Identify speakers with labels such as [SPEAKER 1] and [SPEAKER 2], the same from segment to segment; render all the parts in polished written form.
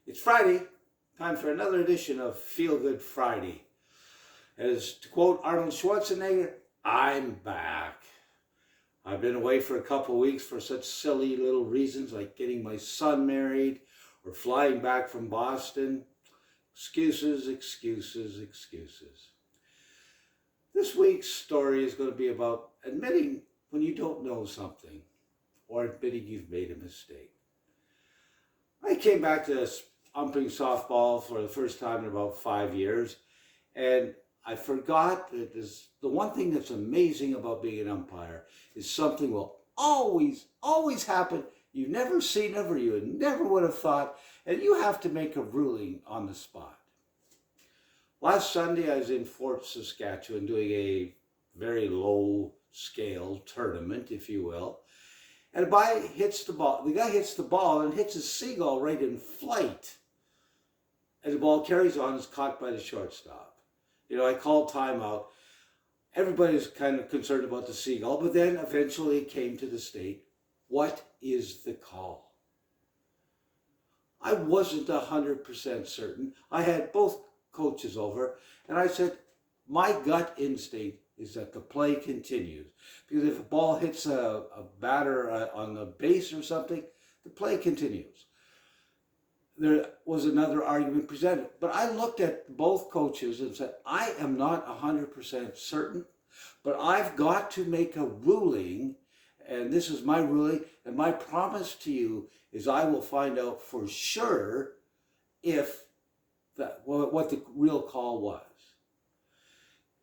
[SPEAKER 1] It's Friday, time for another edition of Feel Good Friday. As to quote Arnold Schwarzenegger, I'm back. I've been away for a couple of weeks for such silly little reasons like getting my son married or flying back from Boston. Excuses, excuses, excuses. This week's story is going to be about admitting when you don't know something or admitting you've made a mistake. I came back to umping softball for the first time in about 5 years, and I forgot that the one thing that's amazing about being an umpire is something will always happen. You've never seen it or you never would have thought, and you have to make a ruling on the spot. Last Sunday, I was in Fort Saskatchewan doing a very low-scale tournament, if you will. And the guy hits the ball and hits a seagull right in flight. And the ball carries on, is caught by the shortstop. I called timeout. Everybody's kind of concerned about the seagull, but then eventually it came to the state, what is the call? I wasn't 100% certain. I had both coaches over, and I said, my gut instinct is that the play continues. Because if a ball hits a batter on the base or something, the play continues. There was another argument presented. But I looked at both coaches and said, I am not 100% certain, but I've got to make a ruling, and this is my ruling, and my promise to you is I will find out for sure what the real call was.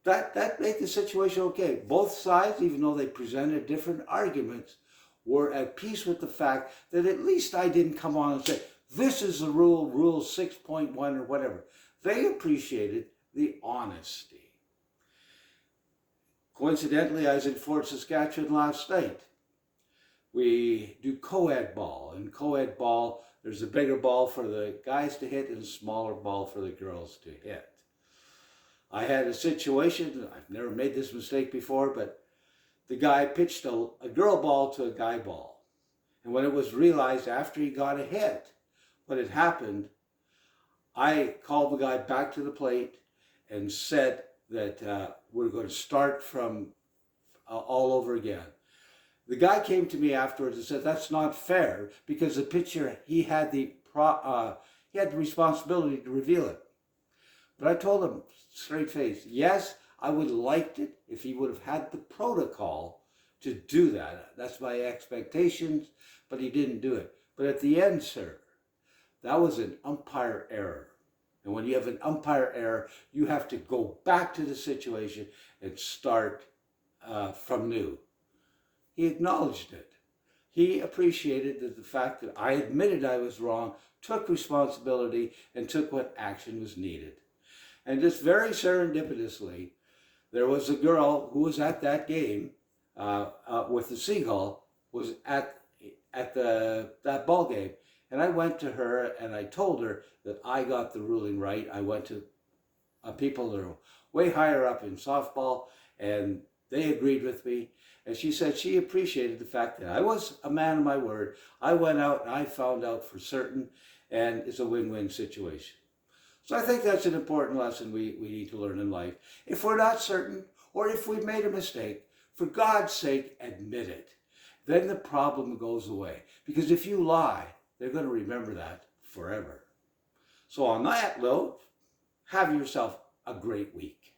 [SPEAKER 1] That made the situation okay. Both sides, even though they presented different arguments, were at peace with the fact that at least I didn't come on and say, this is the rule 6.1 or whatever. They appreciated the honesty. Coincidentally, I was in Fort Saskatchewan last night. We do co-ed ball. In co-ed ball, there's a bigger ball for the guys to hit and a smaller ball for the girls to hit. I had a situation, I've never made this mistake before, but the guy pitched a girl ball to a guy ball. And when it was realized after he got a hit, what had happened, I called the guy back to the plate and said that we're going to start from all over again. The guy came to me afterwards and said, that's not fair, because the pitcher, he had the responsibility to reveal it. But I told him straight face, yes, I would have liked it if he would have had the protocol to do that. That's my expectations, but he didn't do it. But at the end, sir, that was an umpire error. And when you have an umpire error, you have to go back to the situation and start from new. He acknowledged it. He appreciated the fact that I admitted I was wrong, took responsibility, and took what action was needed. And just very serendipitously, there was a girl who was at that game with the seagull, was at that ball game. And I went to her and I told her that I got the ruling right. I went to people that are way higher up in softball, and they agreed with me. And she said she appreciated the fact that I was a man of my word. I went out and I found out for certain, and it's a win-win situation. So I think that's an important lesson we need to learn in life. If we're not certain, or if we've made a mistake, for God's sake, admit it. Then the problem goes away. Because if you lie, they're going to remember that forever. So on that note, have yourself a great week.